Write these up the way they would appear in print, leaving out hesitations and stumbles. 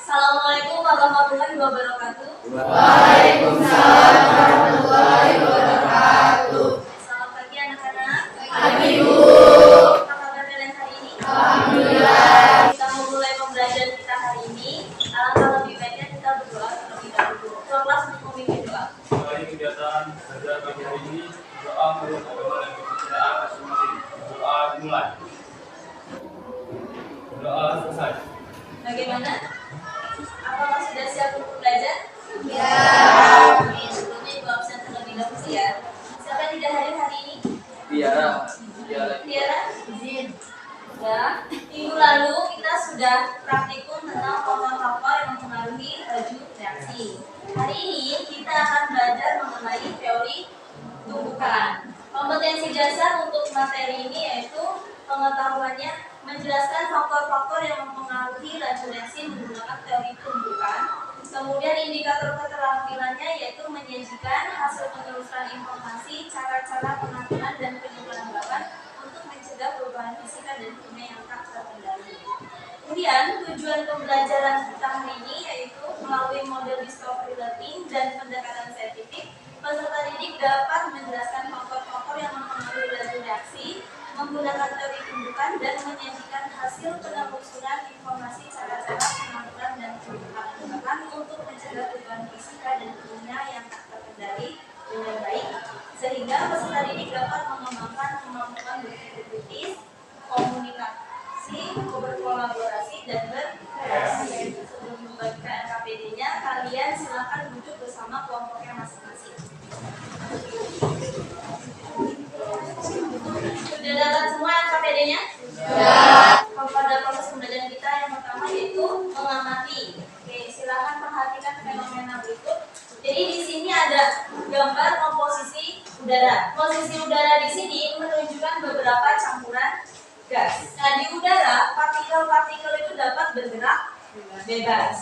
Assalamualaikum warahmatullahi wabarakatuh. Waalaikumsalam warahmatullahi wabarakatuh. Selamat pagi anak-anak. Pagi, Bu. Apa kabar kalian hari ini? Alhamdulillah. Kita memulai pembelajaran kita hari ini. Alangkah lebih baiknya kita berdoa terlebih dahulu. Tuan kelas untuk memimpin doa. Mulai kegiatan belajar pagi hari ini, doa menurut agama dan kepercayaan masing-masing. Doa dimulai. Doa selesai. Bagaimana? Apakah sudah siap untuk belajar? Ya. Oke, sebelumnya Ibu absen terlebih dahulu ya. Siapa yang tidak hadir hari ini? Tiara. Tiara? Ya. Minggu lalu kita sudah praktikum tentang faktor-faktor yang mempengaruhi laju reaksi. Hari ini kita akan belajar mengenai teori tumbukan. Kompetensi dasar untuk materi ini yaitu pengetahuannya menjelaskan faktor-faktor yang mempengaruhi laju reaksi menggunakan teori tumbukan. Kemudian indikator keterampilannya yaitu menyajikan hasil penelusuran informasi, cara-cara pengaturan dan penyelamatan untuk mencegah perubahan fisika dan kimia yang tak terkendali. Kemudian tujuan pembelajaran kita hari ini yaitu melalui model discovery learning dan pendekatan saintifik, peserta didik dapat menjelaskan faktor-faktor yang mempengaruhi laju reaksi menggunakan teori tumbukan dan menyajikan hasil penelusuran informasi, cara-cara pengaturan dan penyelamatan untuk mencegah perubahan fisika dan kimia yang tak terkendali dengan baik, sehingga peserta didik dapat mengembangkan kemampuan berpikir kritis, komunikasi, berkolaborasi, dan berkreasi. Sebelum membagikan LKPD-nya, kalian silakan duduk bersama kelompoknya masing-masing. Sudah dapat semua LKPD-nya? Ya. Pada proses pembelajaran kita yang pertama yaitu mengamati. Oke, silakan perhatikan fenomena berikut. Jadi di sini ada gambar komposisi udara. Posisi udara di sini menunjukkan beberapa campuran gas. Nah, di udara partikel-partikel itu dapat bergerak bebas.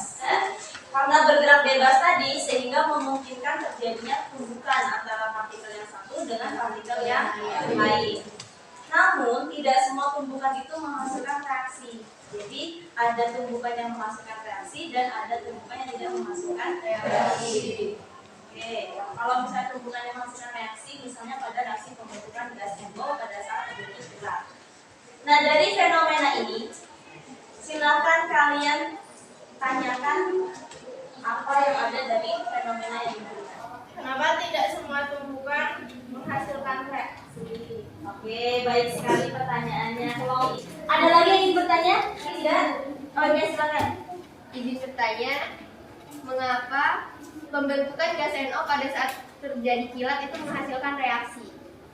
Karena bergerak bebas tadi sehingga memungkinkan terjadinya tumbukan antara partikel yang satu dengan partikel yang lain. Namun tidak semua tumbukan itu menghasilkan reaksi. Jadi ada tumbukan yang menghasilkan reaksi dan ada tumbukan yang tidak menghasilkan reaksi. Oke, kalau misalnya tumbukan yang menghasilkan reaksi, misalnya pada reaksi pembentukan gas NO pada saat terjadi gerak. Nah, dari fenomena ini, silakan kalian tanyakan apa yang ada dari fenomena yang diberikan. Kenapa tidak semua tumbukan menghasilkan reaksi? Oke, baik sekali pertanyaannya. Kalau ada lagi yang ingin bertanya? Tidak? Oke, silakan. Izin bertanya, mengapa pembentukan gas NO pada saat terjadi kilat itu menghasilkan reaksi?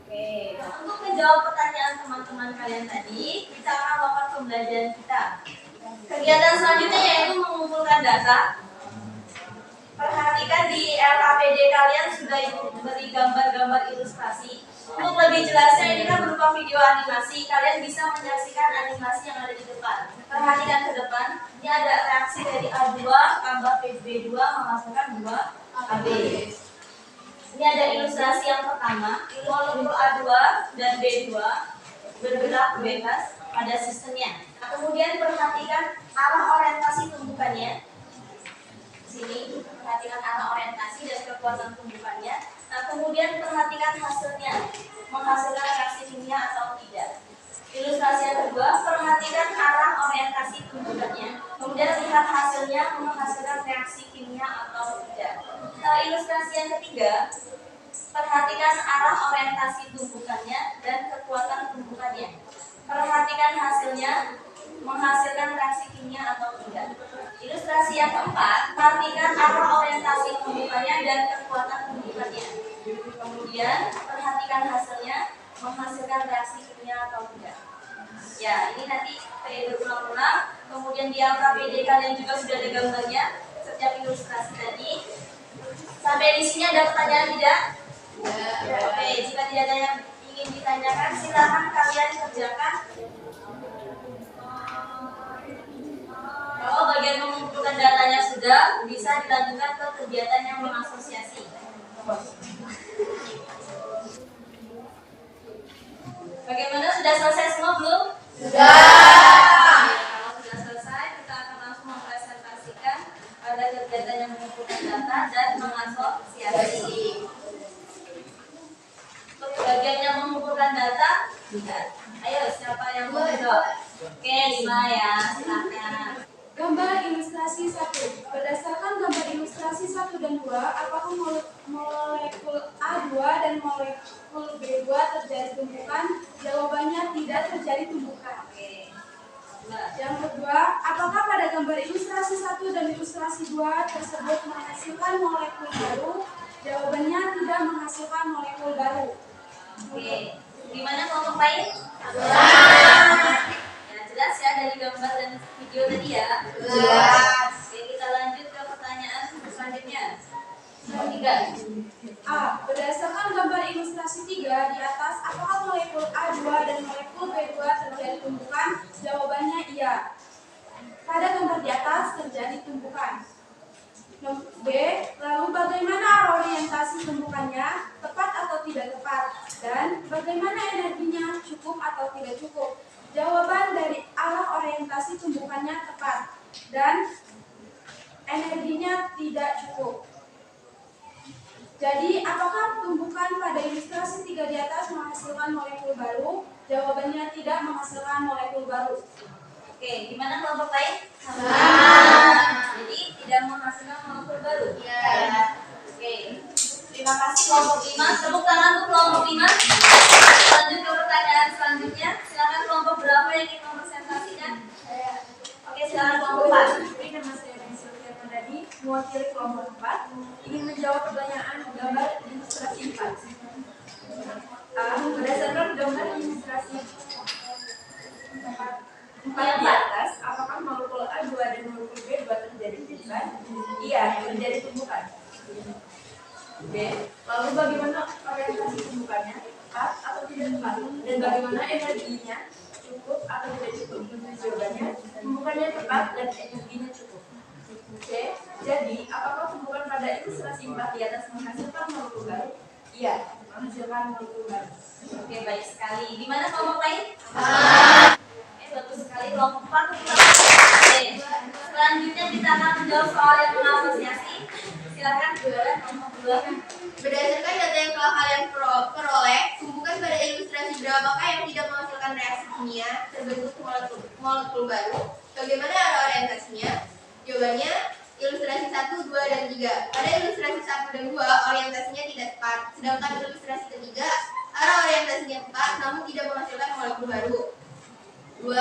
Oke, untuk menjawab pertanyaan teman-teman kalian tadi, kita akan melakukan pembelajaran kita. Kegiatan selanjutnya yaitu mengumpulkan data. Perhatikan di LKPD kalian sudah beri gambar-gambar ilustrasi. Untuk lebih jelasnya ini kan berupa video animasi. Kalian bisa menyaksikan animasi yang ada di depan. Perhatikan ke depan. Ini ada reaksi dari A2 tambah B2 menghasilkan 2 AB. Ini ada ilustrasi yang pertama. Molekul A2 dan B2 bergerak bebas pada sistemnya. Nah, kemudian perhatikan arah orientasi tumbukannya. Sini perhatikan arah orientasi dan kekuatan tumbukannya. Nah, kemudian perhatikan hasilnya, menghasilkan reaksi kimia atau tidak. Ilustrasi yang kedua, perhatikan arah orientasi tumbukannya. Kemudian lihat hasilnya, menghasilkan reaksi kimia atau tidak. Nah, ilustrasi yang ketiga, perhatikan arah orientasi tumbukannya dan kekuatan tumbukannya. Perhatikan hasilnya, menghasilkan reaksi kimia atau tidak. Ilustrasi yang keempat, perhatikan arah orientasi tumbukannya dan kekuatan tumbukannya. Kemudian perhatikan hasilnya, menghasilkan reaksi kimia atau tidak. Ya, ini nanti berulang-ulang. Kemudian di LKPD kalian juga sudah ada gambarnya setiap ilustrasi tadi. Sampai di sini ada pertanyaan tidak? Ya. Oke, jika tidak ada yang ingin ditanyakan, silakan kalian kerjakan. Kalau bagian mengumpulkan datanya sudah, bisa dilanjutkan ke kegiatan yang mengasosiasi. Bagaimana, sudah selesai semua belum? Sudah. Kalau sudah selesai, kita akan langsung mempresentasikan kegiatan yang mengumpulkan data dan mengasosiasi. Untuk bagian yang mengumpulkan data, ayo siapa yang mau jawab? Oke, 5 ya, silakan. Gambar ilustrasi 1. Berdasarkan gambar ilustrasi 1 dan 2, apakah molekul A2 dan molekul B2 terjadi tumbukan? Jawabannya tidak terjadi tumbukan. Oke. Yang kedua, apakah pada gambar ilustrasi 1 dan ilustrasi 2 tersebut menghasilkan molekul baru? Jawabannya tidak menghasilkan molekul baru. Oke. Gimana kelompok lain? Ya, jelas ya dari gambar dan video tadi ya. Jelas. Oke, kita lanjut ke pertanyaan selanjutnya. Yang 3. A. Berdasarkan gambar ilustrasi 3 di atas, apakah molekul A2 dan molekul B2 terjadi tumbukan? Jawabannya iya. Pada gambar di atas terjadi tumbukan. B. Lalu bagaimana orientasi tumbukannya? Tepat atau tidak tepat? Dan bagaimana energinya? Cukup atau tidak cukup? Jawaban dari arah orientasi tumbukannya tepat dan energinya tidak cukup. Jadi, apakah tumbukan pada ilustrasi 3 di atas menghasilkan molekul baru? Jawabannya tidak menghasilkan molekul baru. Oke, gimana kelompok lain? Jadi tidak menghasilkan molekul baru. Iya. Oke. Terima kasih kelompok 5. Tepuk tangan untuk kelompok 5. Lanjut ke pertanyaan selanjutnya. Silakan kelompok berapa yang ingin mempresentasikan? Oke, silakan kelompok 4. Ini nama saya Sylvia Mandani, mewakili kelompok 4, ingin menjawab pertanyaan gambar ilustrasi 4. A. Berdasarkan gambar ilustrasi 4 di atas, apakah molekul A2 dan molekul B2 terjadi tumbukan? Iya, terjadi tumbukan. B. Lalu bagaimana orientasi tumbukannya? Tepat atau tidak tepat? Dan bagaimana energinya? Cukup atau tidak cukup? Jawabannya, tumbukannya tepat dan energinya cukup. C. Jadi, apakah tumbukan pada ilustrasi 4 di atas menghasilkan molekul baru? Iya, menghasilkan molekul baru. Oke, baik sekali. Gimana kelompok lain? Bagus sekali kelompok 4. Oke. Selanjutnya kita akan menjawab soal yang mengasosiasi. Silakan kelompok 2. Berdasarkan data yang telah kalian peroleh, tumbukan pada ilustrasi berapakah yang tidak menghasilkan reaksi kimia terbentuk molekul baru? Bagaimana arah orientasinya? Jawabannya ilustrasi 1, 2, dan 3. Pada ilustrasi 1 dan 2 orientasinya tidak tepat, sedangkan ilustrasi ketiga arah orientasinya tepat namun tidak menghasilkan molekul baru. 2.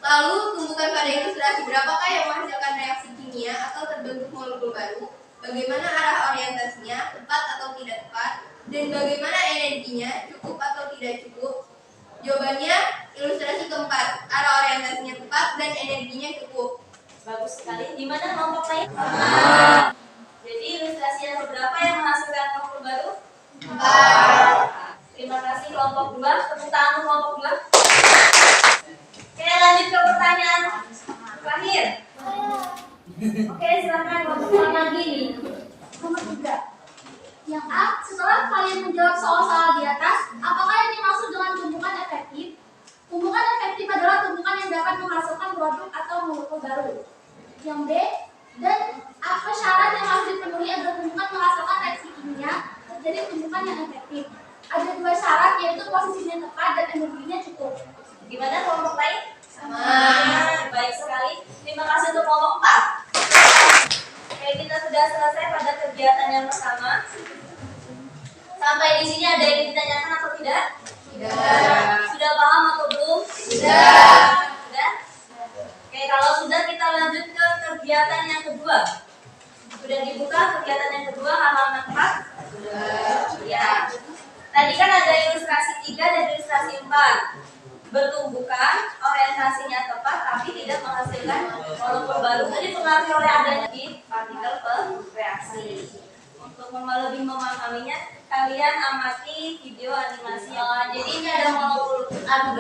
Lalu tumbukan pada ilustrasi berapakah yang menghasilkan reaksi kimia atau terbentuk molekul baru? Bagaimana arah orientasinya, tepat atau tidak tepat? Dan bagaimana energinya, cukup atau tidak cukup? Jawabannya ilustrasi keempat, arah orientasinya tepat dan energinya cukup. Bagus sekali. Gimana kelompok lain? Jadi ilustrasi yang berapa yang menghasilkan molekul baru? 4. Terima kasih kelompok 2. Tepuk tangan untuk kelompok 2. Oke, lanjut ke pertanyaan terakhir. Oke, silakan kelompok lagi nih. Nomor 3. Yang A, setelah kalian menjawab soal-soal di atas, apakah yang dimaksud dengan tumbukan efektif? Tumbukan efektif adalah tumbukan yang dapat menghasilkan produk atau molekul baru. Yang B, dan apa syarat yang harus dipenuhi agar tumbukan menghasilkan reaksi kimia terjadi tumbukan yang efektif? Ada 2 syarat, yaitu posisinya tepat dan energinya cukup. Gimana kelompok lain? Baik sekali. Terima kasih untuk kelompok 4. Oke, kita sudah selesai pada kegiatan yang pertama. Sampai di sini ada yang ditanyakan atau tidak? Tidak. Sudah paham atau belum? Sudah. Sudah? Oke, kalau sudah kita lanjut ke kegiatan yang kedua. Sudah dibuka kegiatan yang kedua halaman 4? Sudah. Ya. Tadi kan ada ilustrasi 3 dan ilustrasi 4. Bertumbukan, orientasinya tepat tapi tidak menghasilkan molekul baru. Jadi dipengaruhi oleh adanya di partikel bereaksi. Untuk lebih memahaminya, kalian amati video animasi yang lain. Jadi ini ada molekul A2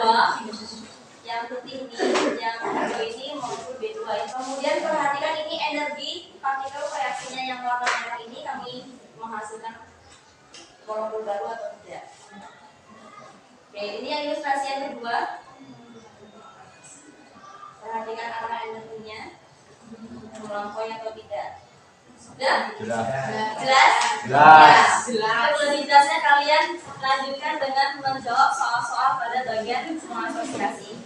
yang putih ini, yang hijau ini molekul B2. Kemudian perhatikan ini energi partikel reaksinya yang warna merah ini kami menghasilkan molekul baru atau tidak. Oke, ini yang ilustrasi yang kedua. Perhatikan arah energinya, melampaui atau tidak. Sudah? Sudah. Jelas? Jelas. Untuk lebih jelasnya kalian lanjutkan dengan menjawab soal-soal pada bagian mengasosiasi.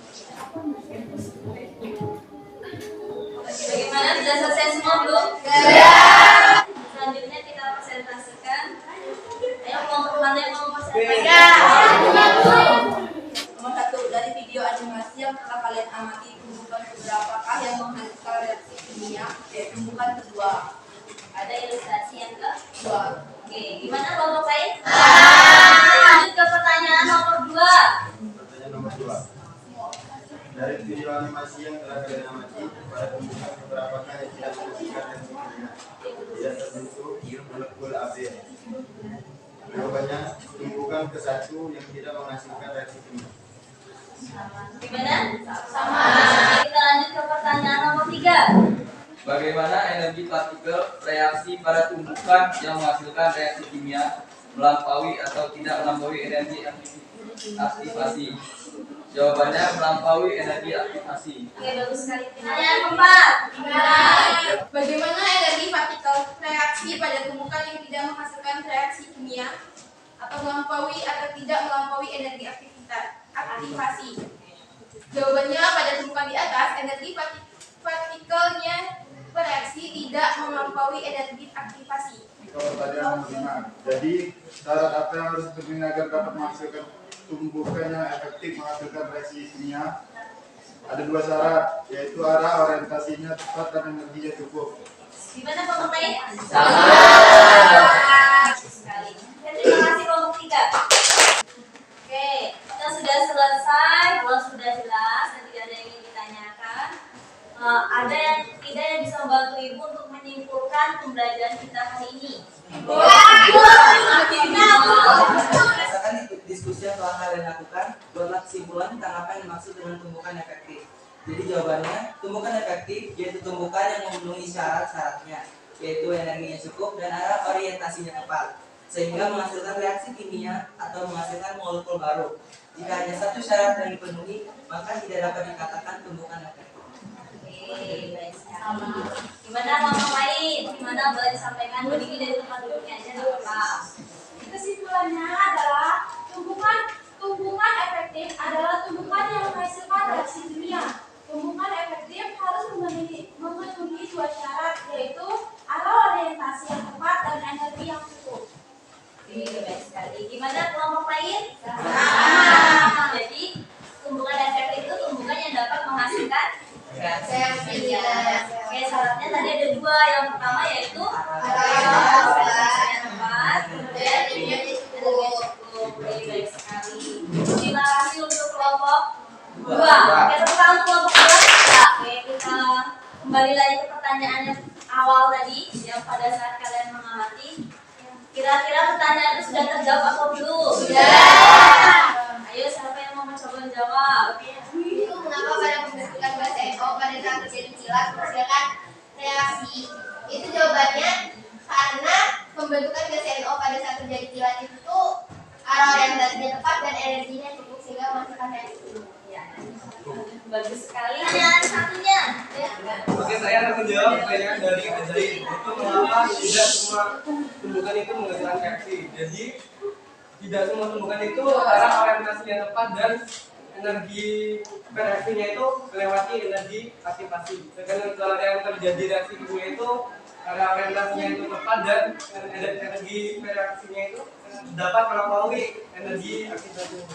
Bagaimana? Sudah selesai semua belum? Sudah. Selanjutnya kita presentasikan. Ayo kelompok mana yang mau presentasikan? Nomor 1, dari video animasi yang telah kalian amati, tumbukan beberapakah yang menghasilkan reaksi kimia? Tumbukan kedua. Ada ilustrasi yang Kedua. Oke, gimana kelompok lain? Lanjut ke pertanyaan nomor 2. Pertanyaan nomor 2. Dari video animasi yang telah kalian amati, pada tumbukan beberapakah yang tidak menghasilkan reaksi kimia? Tidak terbentuk molekul AB. Jawabannya tumbukan ke 1 yang tidak menghasilkan reaksi kimia. Gimana? Sama. Kita lanjut ke pertanyaan nomor 3. Bagaimana energi partikel reaksi pada tumbukan yang menghasilkan reaksi kimia melampaui atau tidak melampaui energi aktivasi? Jawabannya melampaui energi aktivasi. Oke, bagus sekali. Pertanyaan keempat. Bagaimana energi partikel reaksi pada tumbukan yang tidak menghasilkan reaksi kimia atau melampaui atau tidak melampaui energi aktivasi? Jawabannya pada tumbukan di atas, energi partikelnya bereaksi tidak melampaui energi aktivasi. Pertanyaan nomor 5. Jadi syarat apa yang harus terpenuhi agar dapat menghasilkan tumbukan yang efektif menghasilkan reaksi kimia? Ada 2 syarat, yaitu arah orientasinya tepat dan energinya cukup. Gimana kelompok lain? Sama. Bagus sekali. Terima kasih kelompok 3. Oke, kita sudah selesai. Kalau sudah jelas dan tidak ada yang ingin ditanyakan, ada yang tidak yang bisa membantu ibu untuk menyimpulkan pembelajaran kita hari ini. Berdasarkan diskusi yang telah kalian lakukan, buatlah kesimpulan tentang apa yang dimaksud dengan tumbukan efektif. Jadi jawabannya, tumbukan efektif yaitu tumbukan yang memenuhi syarat-syaratnya, yaitu energinya cukup dan arah orientasinya tepat, sehingga menghasilkan reaksi kimia atau menghasilkan molekul baru. Jika hanya satu syarat yang dipenuhi, maka tidak dapat dikatakan tumbukan efektif. Oke, baik sekali. Gimana kelompok lain? Gimana boleh disampaikan? Berdiri dari tempat duduknya aja nggak apa-apa. Kesimpulannya adalah tumbukan efektif adalah tumbukan yang menghasilkan reaksi kimia. Tumbukan efektif harus memenuhi 2 syarat, yaitu arah orientasi yang tepat dan energi yang cukup. Oke, baik sekali. Gimana kelompok lain? Jadi tumbukan efektif itu tumbukan yang dapat menghasilkan reaksi kimia. Oke, syaratnya tadi ada 2. Yang pertama yaitu arah orientasi yang tepat, kemudian energinya cukup. Oke, baik sekali. Terima kasih untuk kelompok 2. Oke, tepuk tangan untuk kelompok 2. Oke, kita kembali lagi ke pertanyaan yang awal tadi yang pada saat kalian mengamati. Kira-kira pertanyaan itu sudah terjawab atau belum? Sudah. Ayo, siapa yang mau mencoba menjawab? Itu mengapa pada pembentukan gas NO pada saat terjadi kilat menghasilkan reaksi? Itu jawabannya karena pembentukan gas NO pada saat terjadi kilat itu arah orientasinya tepat dan energinya cukup sehingga menghasilkan reaksi. Ya. Bagus sekali. Pertanyaan satunya. Oke, saya akan menjawab pertanyaan dari Ajaib. Itu mengapa tidak semua tumbukan itu menghasilkan reaksi? Jadi tidak semua tumbukan itu arah orientasi yang tepat dan energi reaksinya itu melewati energi aktivasi. Sedangkan kalau yang terjadi reaksi kimia itu arah orientasinya itu tepat dan energi reaksinya itu dapat melampaui energi aktivasi.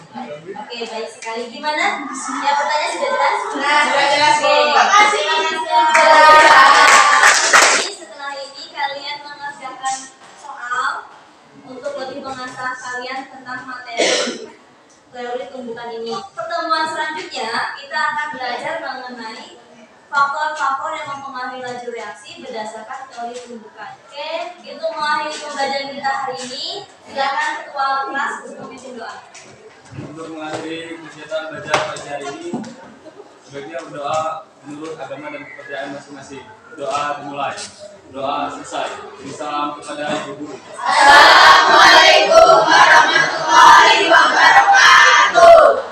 Oke, baik sekali. Gimana? Ya, pertanyaan sudah jelas? Sudah jelas, Bu. Oke, Makasih. Jadi setelah ini kalian mengerjakan soal untuk lebih mengasah kalian tentang materi teori tumbukan ini. Pertemuan selanjutnya kita akan belajar mengenai faktor-faktor yang mempengaruhi laju reaksi berdasarkan teori tumbukan. Oke, itu mengakhiri pembelajaran kita hari ini. Silakan ketua kelas untuk memimpin doa. Untuk mengakhiri kegiatan belajar pagi hari ini, sebaiknya berdoa menurut agama dan kepercayaan masing-masing. Doa dimulai. Doa selesai. Salam kepada ibu guru. Assalamualaikum warahmatullahi wabarakatuh.